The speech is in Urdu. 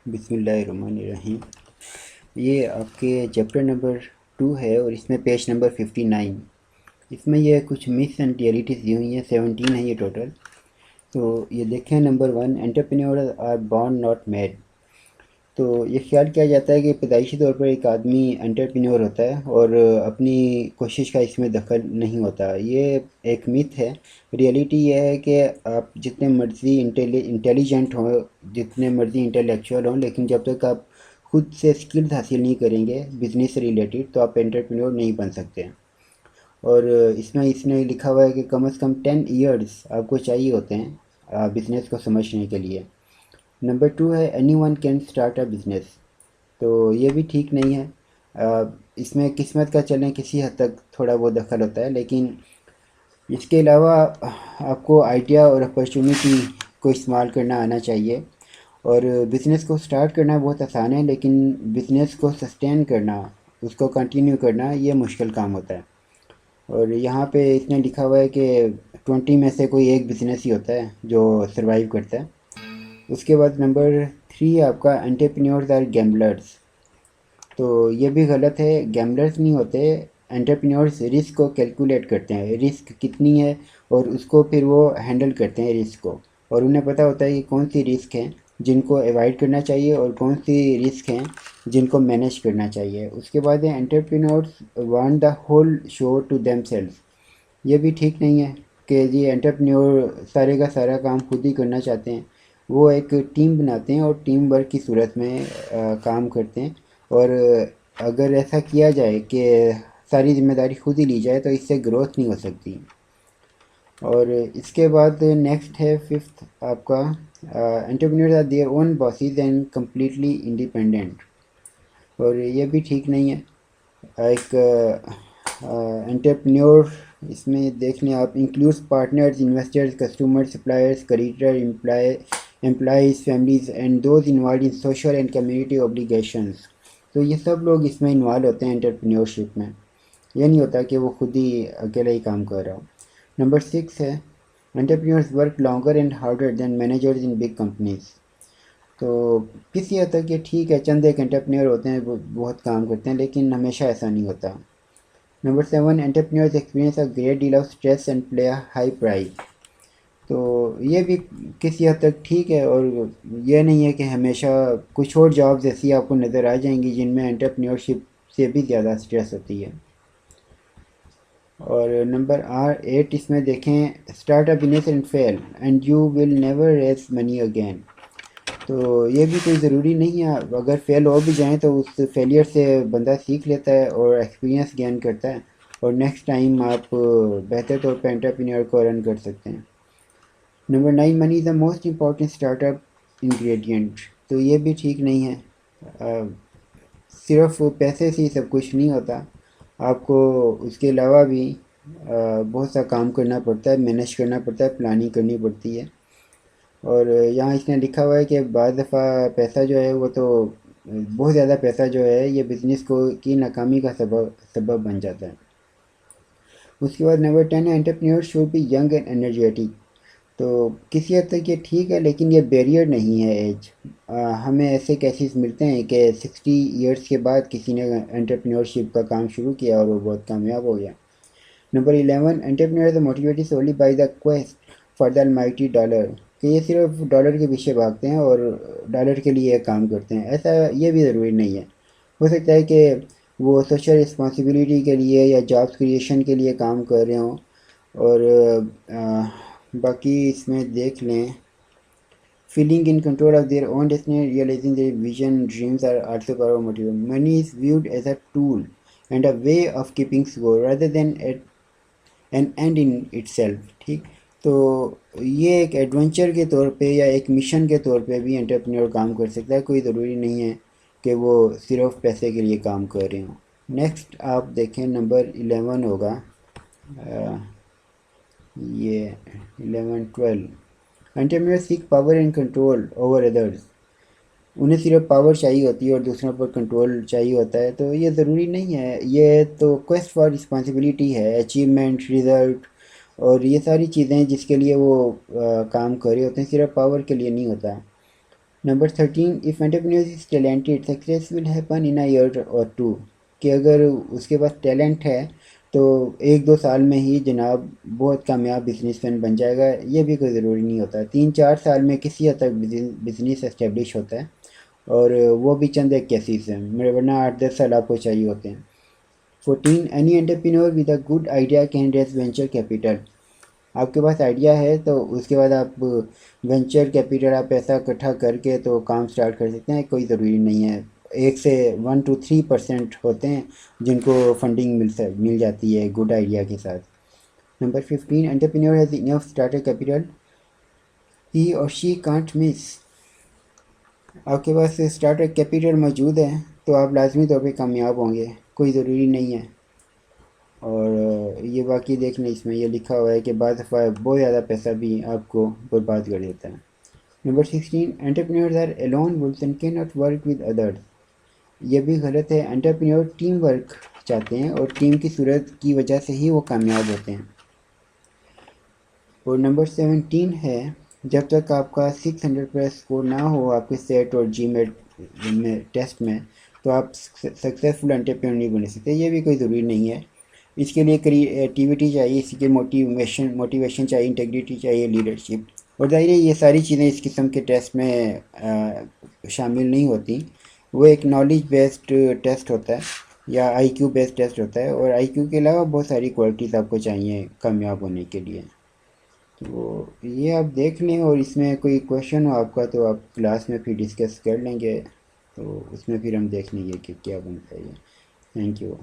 بسم اللہ الرحمن الرحیم۔ یہ آپ کے چیپٹر نمبر 2 ہے اور اس میں پیج نمبر 59۔ اس میں یہ کچھ مس اینڈ ریئلٹیز دی ہوئی ہیں، 17 ہیں یہ ٹوٹل۔ تو یہ دیکھیں number 1، entrepreneur are born not made. تو یہ خیال کیا جاتا ہے کہ پیدائشی طور پر ایک آدمی انٹرپرینیور ہوتا ہے اور اپنی کوشش کا اس میں دخل نہیں ہوتا۔ یہ ایک میتھ ہے۔ ریئلٹی یہ ہے کہ آپ جتنے مرضی انٹیلیجنٹ ہوں، جتنے مرضی انٹلیکچوئل ہوں، لیکن جب تک آپ خود سے اسکلز حاصل نہیں کریں گے بزنس سے ریلیٹڈ تو آپ انٹرپرینیور نہیں بن سکتے۔ اور اس نے لکھا ہوا ہے کہ کم از کم 10 ایئرز آپ کو چاہیے ہوتے ہیں بزنس کو سمجھنے کے لیے۔ نمبر 2 ہے any one can start a business. تو یہ بھی ٹھیک نہیں ہے۔ اس میں قسمت کا چلیں کسی حد تک تھوڑا وہ دخل ہوتا ہے، لیکن اس کے علاوہ آپ کو آئیڈیا اور اپرچونیٹی کو استعمال کرنا آنا چاہیے۔ اور بزنس کو سٹارٹ کرنا بہت آسان ہے، لیکن بزنس کو سسٹین کرنا، اس کو کنٹینیو کرنا، یہ مشکل کام ہوتا ہے۔ اور یہاں پہ اس نے لکھا ہوا ہے کہ 20 میں سے کوئی ایک بزنس ہی ہوتا ہے جو سروائیو کرتا ہے۔ اس کے بعد نمبر 3 آپ کا انٹرپرینیورز آر گیمبلرز۔ تو یہ بھی غلط ہے، گیمبلرز نہیں ہوتے۔ انٹرپرینیورز رسک کو کیلکولیٹ کرتے ہیں، رسک کتنی ہے اور اس کو پھر وہ ہینڈل کرتے ہیں رسک کو، اور انہیں پتہ ہوتا ہے کہ کون سی رسک ہیں جن کو ایوائڈ کرنا چاہیے اور کون سی رسک ہیں جن کو مینیج کرنا چاہیے۔ اس کے بعد ہے entrepreneurs want the whole show to them self. یہ بھی ٹھیک نہیں ہے کہ جی انٹرپرینیور سارے کا سارا کام خود ہی کرنا چاہتے ہیں۔ وہ ایک ٹیم بناتے ہیں اور ٹیم ورک کی صورت میں کام کرتے ہیں، اور اگر ایسا کیا جائے کہ ساری ذمہ داری خود ہی لی جائے تو اس سے گروتھ نہیں ہو سکتی۔ اور اس کے بعد نیکسٹ ہے 5 آپ کا entrepreneurs are their own bosses and completely independent. اور یہ بھی ٹھیک نہیں ہے۔ ایک انٹرپرینیور اس میں دیکھ لیں آپ، includes partners, investors, customer, suppliers, creditor, employees, families and those involved in social and community obligations. تو یہ سب لوگ اس میں انوالو ہوتے ہیں انٹرپرینیورشپ میں۔ یہ نہیں ہوتا کہ وہ خود ہی اکیلا ہی کام کر رہا ہو۔ نمبر 6 ہے entrepreneurs work longer and harder than managers in big companies. تو کسی حد تک یہ ٹھیک ہے، چند ایک انٹرپرینیور ہوتے ہیں وہ بہت کام کرتے ہیں، لیکن ہمیشہ ایسا نہیں ہوتا۔ Number 7 entrepreneurs experience a great deal of stress and play a high price. تو یہ بھی کسی حد تک ٹھیک ہے، اور یہ نہیں ہے کہ ہمیشہ کچھ اور جابز ایسی آپ کو نظر آ جائیں گی جن میں انٹرپرینیورشپ سے بھی زیادہ اسٹریس ہوتی ہے۔ اور نمبر 8 اس میں دیکھیں start a business and fail and you will never raise money again. تو یہ بھی کوئی ضروری نہیں ہے، اگر فیل ہو بھی جائیں تو اس فیلئر سے بندہ سیکھ لیتا ہے اور ایکسپیرینس گین کرتا ہے، اور نیکسٹ ٹائم آپ بہتر طور پہ انٹرپرینیور کو رن کر سکتے ہیں۔ Number 9 money is the most important start up ingredient. تو یہ بھی ٹھیک نہیں ہے۔ صرف پیسے سے ہی سب کچھ نہیں ہوتا، آپ کو اس کے علاوہ بھی بہت سا کام کرنا پڑتا ہے، مینیج کرنا پڑتا ہے، پلاننگ کرنی پڑتی ہے۔ اور یہاں اس نے لکھا ہوا ہے کہ بعض دفعہ پیسہ جو ہے وہ تو بہت زیادہ پیسہ جو ہے یہ بزنس کی ناکامی کا سبب بن جاتا ہے۔ اس کے بعد نمبر 10 ہے entrepreneur should be young and energetic. تو کسی حد تک یہ ٹھیک ہے، لیکن یہ بیریئر نہیں ہے ایج۔ ہمیں ایسے کیسز ملتے ہیں کہ 60 ایئرس کے بعد کسی نے انٹرپرینیورشپ کا کام شروع کیا اور وہ بہت کامیاب ہو گیا۔ نمبر 11 انٹرپرینیور موٹیویٹڈ سولی by the quest for the almighty dollar, کہ یہ صرف ڈالر کے پیچھے بھاگتے ہیں اور ڈالر کے لیے کام کرتے ہیں۔ ایسا یہ بھی ضروری نہیں ہے، ہو سکتا ہے کہ وہ سوشل رسپانسبلٹی کے لیے یا جابس کریشن کے لیے کام کر رہے ہوں۔ اور باقی اس میں دیکھ لیں feeling in control of their own destiny, realising their vision, dreams are also part of motive. Money is viewed as a tool and a way of keeping score rather than an end in itself. ٹھیک، تو یہ ایک ایڈونچر کے طور پہ یا ایک مشن کے طور پہ بھی انٹرپرینیور کام کر سکتا ہے، کوئی ضروری نہیں ہے کہ وہ صرف پیسے کے لیے کام کر رہے ہوں۔ نیکسٹ آپ دیکھیں نمبر 11 ہوگا، یہ 11-12 entrepreneur seek power and control over others. انہیں صرف پاور چاہیے ہوتی ہے اور دوسروں پر کنٹرول چاہیے ہوتا ہے، تو یہ ضروری نہیں ہے۔ یہ تو کویسٹ فار رسپانسبلٹی ہے، اچیومنٹ، ریزلٹ اور یہ ساری چیزیں جس کے لیے وہ کام کر رہے ہوتے ہیں، صرف پاور کے لیے نہیں ہوتا۔ Number 13 if entrepreneur is talented success will happen in a year or two کہ اگر اس کے پاس ٹیلنٹ ہے تو ایک دو سال میں ہی جناب بہت کامیاب بزنس مین بن جائے گا. یہ بھی کوئی ضروری نہیں ہوتا, 3-4 سال میں کسی حد تک بزنس اسٹیبلش ہوتا ہے, اور وہ بھی چند ایک کیسز ہیں, ورنہ 8-10 سال آپ کو چاہیے ہوتے ہیں. 14 any entrepreneur with a good idea can raise venture capital. آپ کے پاس آئیڈیا ہے تو اس کے بعد آپ وینچر کیپیٹل آپ پیسہ اکٹھا کر کے تو کام سٹارٹ کر سکتے ہیں. کوئی ضروری نہیں ہے, 1 سے 1 to 3% ہوتے ہیں جن کو فنڈنگ مل جاتی ہے گڈ آئیڈیا کے ساتھ. Number 15 entrepreneur has enough starter capital ہی اور شی کانٹ مس. آپ کے پاس اسٹارٹر کیپیٹل موجود ہے تو آپ لازمی طور پہ کامیاب ہوں گے, کوئی ضروری نہیں ہے. اور یہ باقی دیکھ لیں, اس میں یہ لکھا ہوا ہے کہ بعض دفعہ بہت زیادہ پیسہ بھی آپ کو برباد کر دیتا ہے. Number 16 entrepreneurs are alone wolves and cannot work with others. یہ بھی غلط ہے, انٹرپرینور ٹیم ورک چاہتے ہیں اور ٹیم کی صورت کی وجہ سے ہی وہ کامیاب ہوتے ہیں. اور نمبر 17 ہے جب تک آپ کا 600 پلس اسکور نہ ہو آپ کے سیٹ اور جی میٹ میں ٹیسٹ میں تو آپ سکسیزفل انٹرپرینور نہیں بن سکتے. یہ بھی کوئی ضروری نہیں ہے, اس کے لیے کریٹیوٹی چاہیے, اس کے موٹیویشن چاہیے, انٹیگریٹی چاہیے, لیڈرشپ. اور ظاہر ہے یہ ساری چیزیں اس قسم کے ٹیسٹ میں شامل نہیں ہوتی. وہ ایک نالج بیسڈ ٹیسٹ ہوتا ہے یا آئی کیو بیسڈ ٹیسٹ ہوتا ہے, اور آئی کیو کے علاوہ بہت ساری کوالٹیز آپ کو چاہیے کامیاب ہونے کے لیے. تو یہ آپ دیکھ لیں, اور اس میں کوئی کویشچن ہو آپ کا تو آپ کلاس میں پھر ڈسکس کر لیں گے, تو اس میں پھر ہم دیکھ لیں گے کہ کیا بنتا ہے. Thank you.